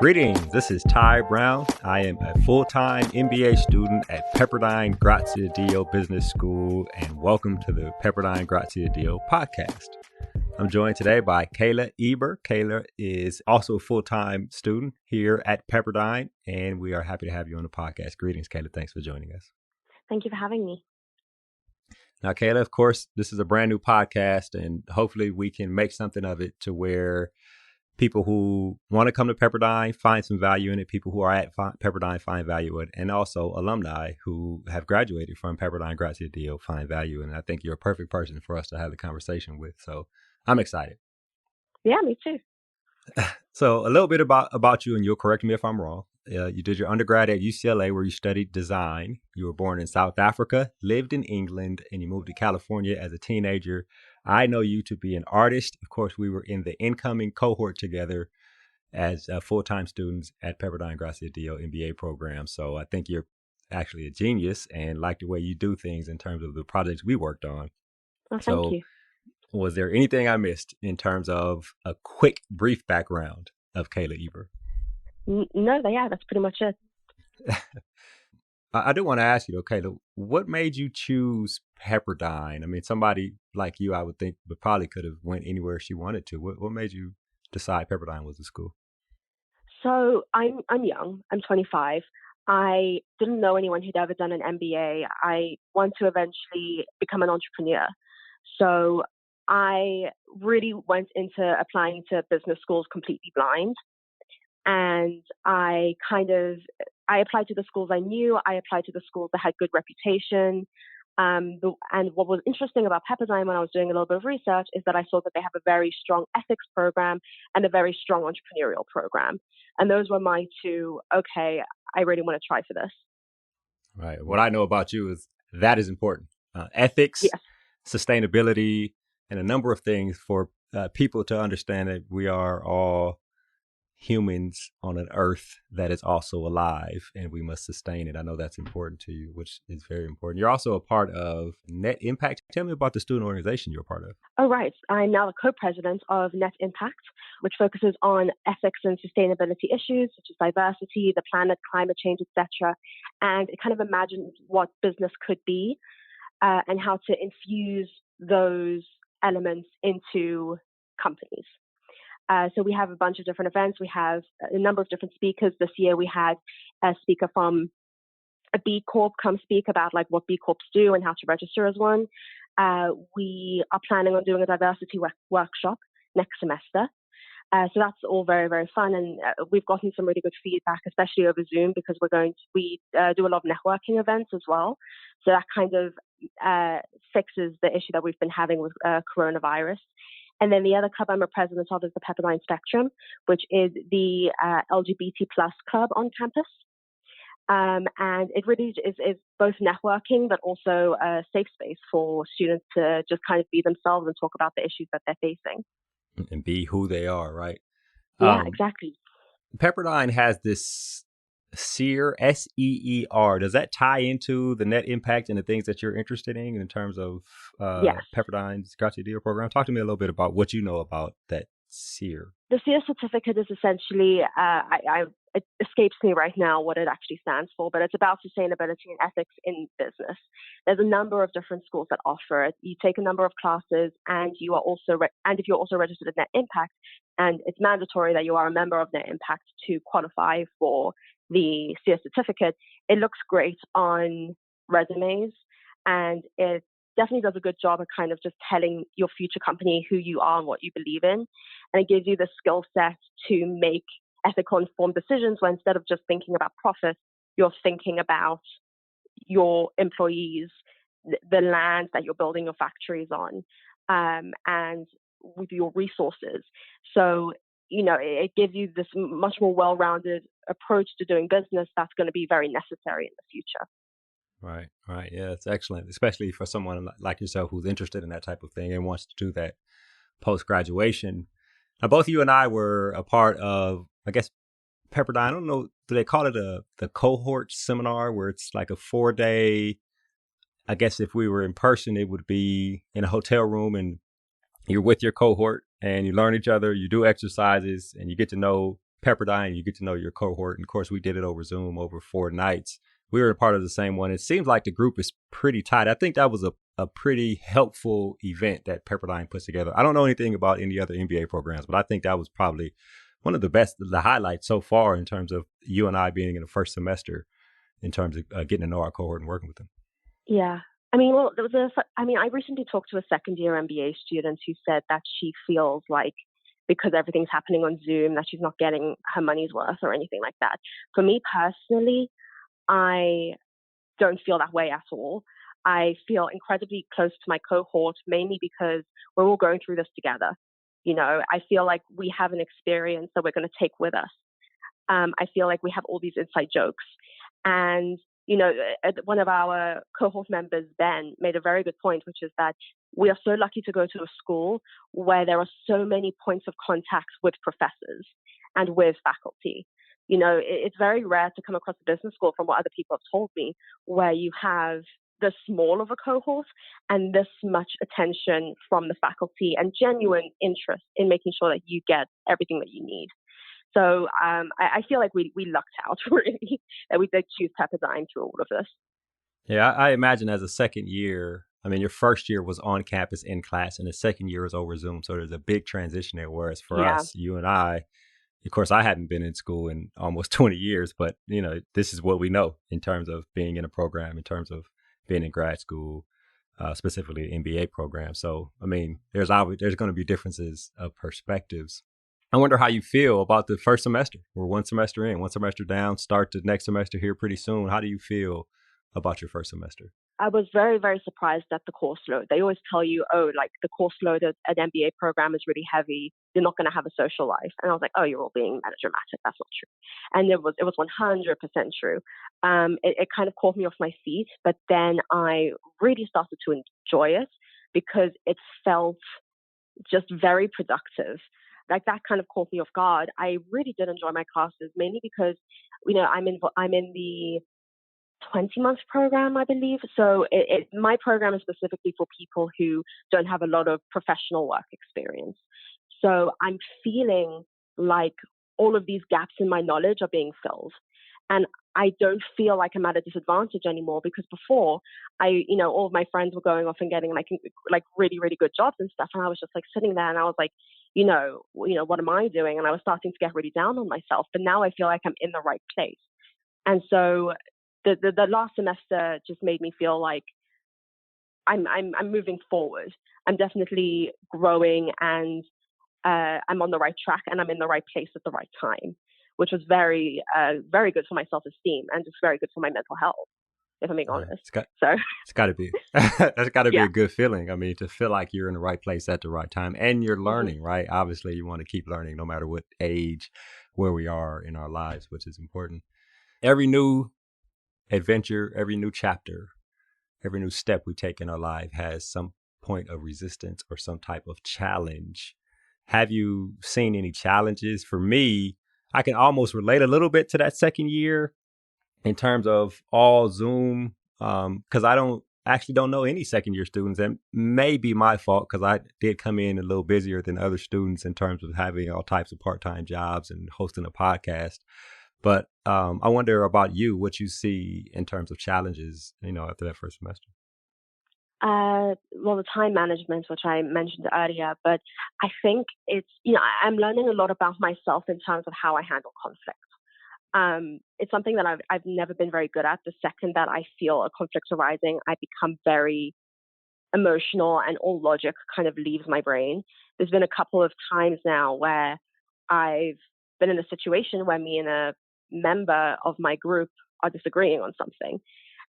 Greetings, this is Ty Brown. I am a full-time MBA student at Pepperdine Graziadio Business School, and welcome to the Pepperdine Graziadio podcast. I'm joined today by Kayla Eber. Kayla is also a full-time student here at Pepperdine, and we are happy to have you on the podcast. Greetings, Kayla. Thanks for joining us. Thank you for having me. Now, Kayla, of course, this is a brand new podcast, and hopefully we can make something of it to where people who want to come to Pepperdine find some value in it, people who are at Pepperdine find value in it, and also alumni who have graduated from Pepperdine Graziadio find value in it. I think you're a perfect person for us to have the conversation with, so I'm excited. Yeah, me too. So a little bit about you, and you'll correct me if I'm wrong. You did your undergrad at UCLA where you studied design. You were born in South Africa, lived in England, and you moved to California as a teenager. I know you to be an artist. Of course, we were in the incoming cohort together as full-time students at Pepperdine Graziadio MBA program. So I think you're actually a genius and like the way you do things in terms of the projects we worked on. Well, thank you. Was there anything I missed in terms of a quick, brief background of Kayla Eber? No, that's pretty much it. I do want to ask you, though, Kayla, what made you choose Pepperdine? I mean, somebody like you, I would think, but probably could have went anywhere she wanted to. What made you decide Pepperdine was the school? So I'm young. I'm 25. I didn't know anyone who'd ever done an MBA. I want to eventually become an entrepreneur. So I really went into applying to business schools completely blind. And I applied to the schools I knew. I applied to the schools that had good reputation. And what was interesting about Pepperdine when I was doing a little bit of research is that I saw that they have a very strong ethics program and a very strong entrepreneurial program. And those were my two, okay, I really want to try for this. Right. What I know about you is that is important. Ethics, yes. Sustainability, and a number of things for people to understand that we are all humans on an earth that is also alive and we must sustain it. I know that's important to you, which is very important. You're also a part of Net Impact. Tell me about the student organization you're a part of. Oh, right. I'm now the co-president of Net Impact, which focuses on ethics and sustainability issues such as diversity, the planet, climate change, etc. And it kind of imagines what business could be and how to infuse those elements into companies. So we have a bunch of different events. We have a number of different speakers. This year we had a speaker from a B Corp come speak about like what B Corps do and how to register as one. We are planning on doing a diversity workshop next semester. So that's all very, very fun. And we've gotten some really good feedback, especially over Zoom, because we do a lot of networking events as well. So that kind of fixes the issue that we've been having with coronavirus. And then the other club I'm a president of is the Pepperdine Spectrum, which is the LGBT plus club on campus. And it really is both networking, but also a safe space for students to just kind of be themselves and talk about the issues that they're facing. And be who they are, right? Yeah, exactly. Pepperdine has this SEER, SEER. Does that tie into the Net Impact and the things that you're interested in terms of yes. Pepperdine's Graziadio program? Talk to me a little bit about what you know about that SEER. The SEER certificate is essentially, it escapes me right now what it actually stands for, but it's about sustainability and ethics in business. There's a number of different schools that offer it. You take a number of classes, and you are also, and if you're also registered at Net Impact, and it's mandatory that you are a member of Net Impact to qualify for the SEER certificate. It looks great on resumes, and it definitely does a good job of kind of just telling your future company who you are and what you believe in. And it gives you the skill set to make ethical informed decisions where instead of just thinking about profit, you're thinking about your employees, the land that you're building your factories on, and with your resources. So, it gives you this much more well-rounded approach to doing business that's going to be very necessary in the future. Right. Yeah, it's excellent, especially for someone like yourself who's interested in that type of thing and wants to do that post-graduation. Now, both you and I were a part of, I guess, Pepperdine. I don't know, do they call it the cohort seminar where it's like a 4-day, I guess if we were in person, it would be in a hotel room and you're with your cohort and you learn each other, you do exercises, and you get to know Pepperdine, you get to know your cohort. And of course, we did it over Zoom over 4 nights. We were a part of the same one. It seems like the group is pretty tight. I think that was a pretty helpful event that Pepperdine puts together. I don't know anything about any other MBA programs, but I think that was probably one of the best, the highlights so far in terms of you and I being in the first semester, in terms of getting to know our cohort and working with them. Yeah. I mean, well, I recently talked to a second year MBA student who said that she feels like because everything's happening on Zoom, that she's not getting her money's worth or anything like that. For me personally, I don't feel that way at all. I feel incredibly close to my cohort, mainly because we're all going through this together. I feel like we have an experience that we're going to take with us. I feel like we have all these inside jokes. And, one of our cohort members, Ben, made a very good point, which is that we are so lucky to go to a school where there are so many points of contact with professors and with faculty. It's very rare to come across a business school, from what other people have told me, where you have this small of a cohort and this much attention from the faculty and genuine interest in making sure that you get everything that you need. So I feel like we lucked out, really, that we did choose Pepperdine through all of this. Yeah, I imagine as a second year, I mean, your first year was on campus in class, and the second year was over Zoom. So there's a big transition there. Whereas for Yeah. us, you and I, of course, I hadn't been in school in almost 20 years, but this is what we know in terms of being in a program, in terms of being in grad school, specifically the MBA program. So, I mean, there's going to be differences of perspectives. I wonder how you feel about the first semester. We're one semester in, one semester down, start the next semester here pretty soon. How do you feel about your first semester? I was very, very surprised at the course load. They always tell you, oh, like the course load at an MBA program is really heavy. You're not going to have a social life. And I was like, oh, you're all being melodramatic. That's not true. And it was 100% true. It kind of caught me off my feet, but then I really started to enjoy it because it felt just very productive. Like that kind of caught me off guard. I really did enjoy my classes, mainly because, I'm in the 20-month program, I believe. So my program is specifically for people who don't have a lot of professional work experience. So I'm feeling like all of these gaps in my knowledge are being filled. And I don't feel like I'm at a disadvantage anymore, because before all of my friends were going off and getting like really, really good jobs and stuff. And I was just like sitting there and I was like, what am I doing? And I was starting to get really down on myself. But now I feel like I'm in the right place. And so the last semester just made me feel like I'm moving forward. I'm definitely growing, and I'm on the right track, and I'm in the right place at the right time, which was very very good for my self-esteem and just very good for my mental health, if I'm being honest. It's got to be that's got to be Yeah. a good feeling. I mean, to feel like you're in the right place at the right time, and you're learning, right? Obviously, you want to keep learning no matter what age, where we are in our lives, which is important. Every new adventure, every new chapter, every new step we take in our life has some point of resistance or some type of challenge. Have you seen any challenges? For me, I can almost relate a little bit to that second year in terms of all Zoom, because I don't know any second year students, and may be my fault because I did come in a little busier than other students in terms of having all types of part-time jobs and hosting a podcast. But I wonder about you, what you see in terms of challenges, after that first semester. Well, the time management, which I mentioned earlier, but I think I'm learning a lot about myself in terms of how I handle conflict. It's something that I've never been very good at. The second that I feel a conflict arising, I become very emotional and all logic kind of leaves my brain. There's been a couple of times now where I've been in a situation where me and a member of my group are disagreeing on something,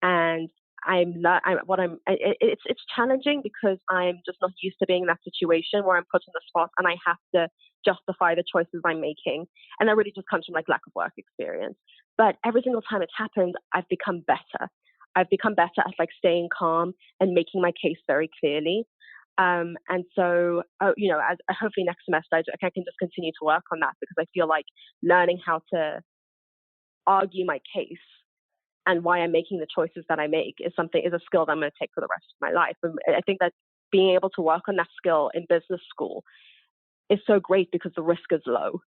and it's challenging because I'm just not used to being in that situation where I'm put on the spot and I have to justify the choices I'm making. And that really just comes from like lack of work experience. But every single time it's happened, I've become better. I've become better at like staying calm and making my case very clearly. And so, as hopefully next semester, I can just continue to work on that, because I feel like learning how to argue my case and why I'm making the choices that I make is a skill that I'm going to take for the rest of my life. And I think that being able to work on that skill in business school is so great because the risk is low.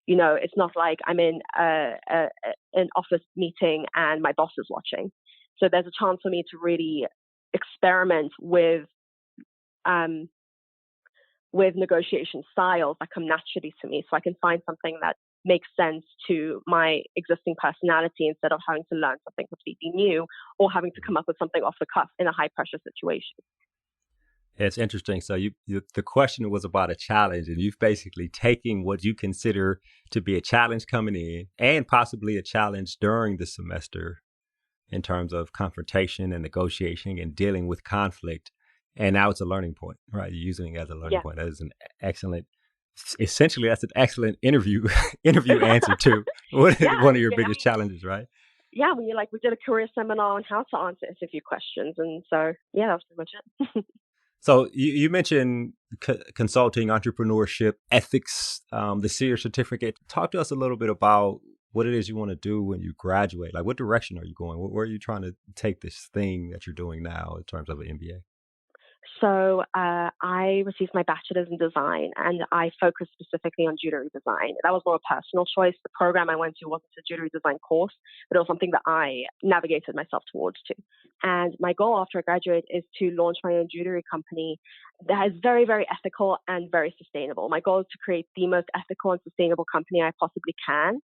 It's not like I'm in an office meeting and my boss is watching. So there's a chance for me to really experiment um, with negotiation styles that come naturally to me, so I can find something that makes sense to my existing personality instead of having to learn something completely new or having to come up with something off the cuff in a high pressure situation. It's interesting. So the question was about a challenge, and you've basically taken what you consider to be a challenge coming in, and possibly a challenge during the semester, in terms of confrontation and negotiation and dealing with conflict. And now it's a learning point, right? You're using it as a learning Yeah. point. That is an excellent, essentially, that's an excellent interview interview answer to Yeah. one of your Yeah. biggest challenges, right? Yeah. When you're like, we did a career seminar on how to answer interview questions. And so, yeah, that was pretty much it. So you mentioned consulting, entrepreneurship, ethics, the SEER certificate. Talk to us a little bit about what it is you want to do when you graduate. Like, what direction are you going? Where are you trying to take this thing that you're doing now in terms of an MBA? So I received my bachelor's in design, and I focused specifically on jewelry design. That was more a personal choice. The program I went to wasn't a jewelry design course, but it was something that I navigated myself towards to. And my goal after I graduate is to launch my own jewelry company that is very, very ethical and very sustainable. My goal is to create the most ethical and sustainable company I possibly can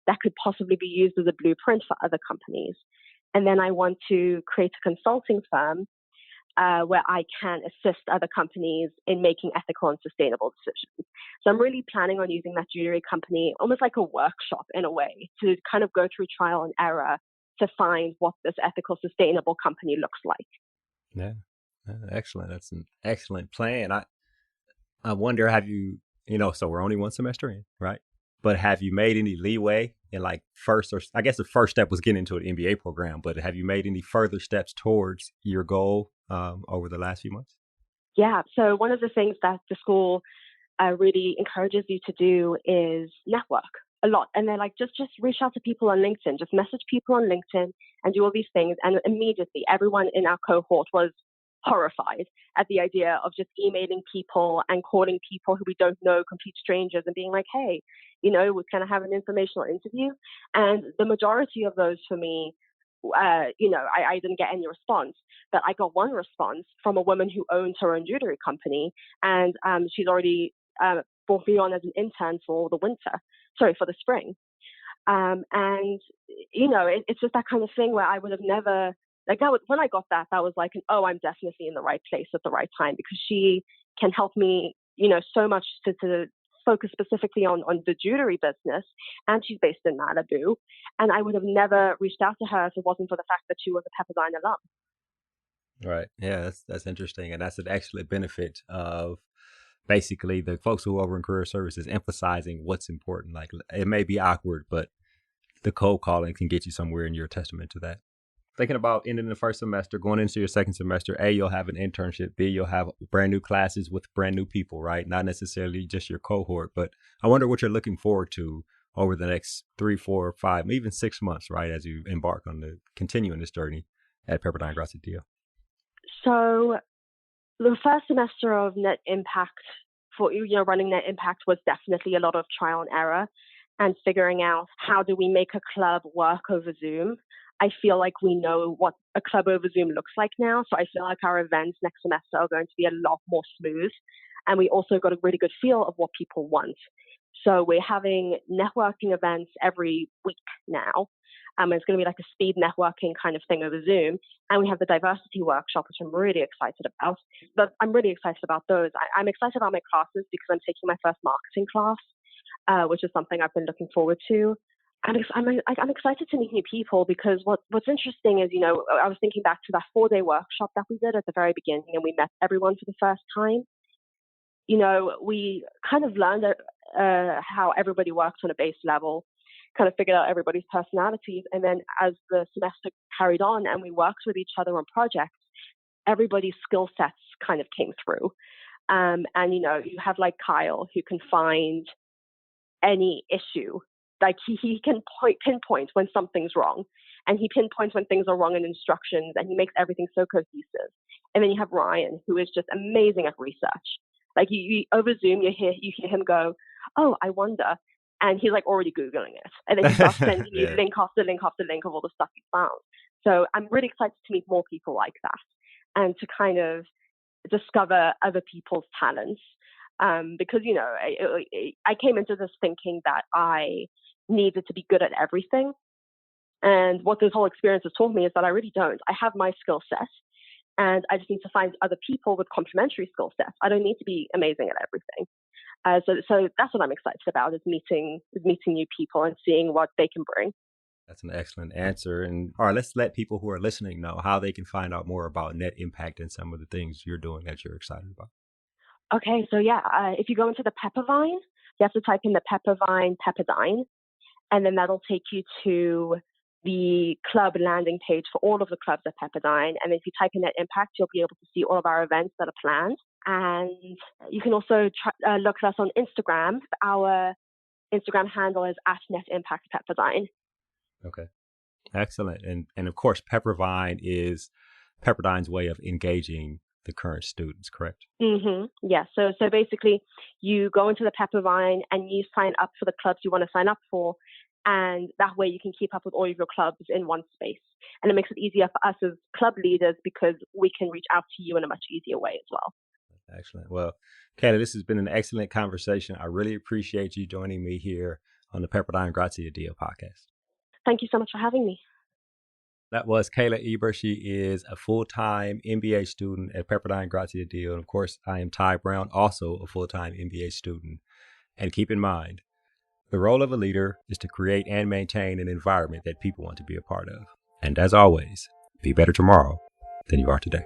that could possibly be used as a blueprint for other companies. And then I want to create a consulting firm where I can assist other companies in making ethical and sustainable decisions. So I'm really planning on using that jewelry company almost like a workshop in a way to kind of go through trial and error to find what this ethical, sustainable company looks like. Yeah, excellent. That's an excellent plan. I wonder, have you, so we're only one semester in, right? But have you made any leeway in, like, first, or I guess the first step was getting into an MBA program, but have you made any further steps towards your goal over the last few months? Yeah. So one of the things that the school really encourages you to do is network a lot. And they're like, just reach out to people on LinkedIn, just message people on LinkedIn and do all these things. And immediately everyone in our cohort was horrified at the idea of just emailing people and calling people who we don't know, complete strangers, and being like, hey, we kind of have an informational interview. And the majority of those for me, I didn't get any response, but I got one response from a woman who owns her own jewelry company, and she's already brought me on as an intern for for the spring. And it's just that kind of thing where I would have never like that. When I got that, that was like, oh, I'm definitely in the right place at the right time because she can help me, so much to focus specifically on the jewelry business, and she's based in Malibu. And I would have never reached out to her if it wasn't for the fact that she was a Pepperdine alum. Right. Yeah, that's interesting, and that's an excellent benefit of basically the folks who are over in career services emphasizing what's important. Like, it may be awkward, but the cold calling can get you somewhere, and you're a testament to that. Thinking about ending the first semester, going into your second semester, A, you'll have an internship. B, you'll have brand new classes with brand new people, right? Not necessarily just your cohort, but I wonder what you're looking forward to over the next 3, 4, 5, even 6 months, right? As you embark on continuing this journey at Pepperdine Graziadio. So the first semester of Net Impact for running Net Impact was definitely a lot of trial and error and figuring out how do we make a club work over Zoom. I feel like we know what a club over Zoom looks like now. So I feel like our events next semester are going to be a lot more smooth. And we also got a really good feel of what people want. So we're having networking events every week now. It's going to be like a speed networking kind of thing over Zoom. And we have the diversity workshop, which I'm really excited about. But I'm really excited about those. I'm excited about my classes because I'm taking my first marketing class, which is something I've been looking forward to. I'm excited to meet new people because what's interesting is, I was thinking back to that 4-day workshop that we did at the very beginning, and we met everyone for the first time. We kind of learned how everybody works on a base level, kind of figured out everybody's personalities. And then as the semester carried on and we worked with each other on projects, everybody's skill sets kind of came through. And you have like Kyle who can find any issue. Like he can pinpoint when something's wrong, and he pinpoints when things are wrong in instructions, and he makes everything so cohesive. And then you have Ryan, who is just amazing at research. Like you over Zoom, you hear him go, "Oh, I wonder and he's like already Googling it. And then he starts sending me Yeah. link after link after link of all the stuff he found. So I'm really excited to meet more people like that and to kind of discover other people's talents. Because, I came into this thinking that I needed to be good at everything. And what this whole experience has taught me is that I really don't. I have my skill set, and I just need to find other people with complementary skill sets. I don't need to be amazing at everything. So that's what I'm excited about, is meeting new people and seeing what they can bring. That's an excellent answer. And all right, let's let people who are listening know how they can find out more about net impact and some of the things you're doing that you're excited about. Okay, so yeah, if you go into the Peppervine, you have to type in the Peppervine Pepperdine, and then that'll take you to the club landing page for all of the clubs at Pepperdine. And if you type in Net Impact, you'll be able to see all of our events that are planned. And you can also look at us on Instagram. Our Instagram handle is @Net Impact Pepperdine. Okay. Excellent. And of course, Peppervine is Pepperdine's way of engaging the current students, correct? Yeah. So basically, you go into the Peppervine and you sign up for the clubs you want to sign up for, and that way you can keep up with all of your clubs in one space. And it makes it easier for us as club leaders because we can reach out to you in a much easier way as well. Excellent. Well, Kayla, this has been an excellent conversation. I really appreciate you joining me here on the Pepperdine Graziadio podcast. Thank you so much for having me. That was Kayla Eber. She is a full-time MBA student at Pepperdine Graziadio. And of course, I am Ty Brown, also a full-time MBA student. And keep in mind, the role of a leader is to create and maintain an environment that people want to be a part of. And as always, be better tomorrow than you are today.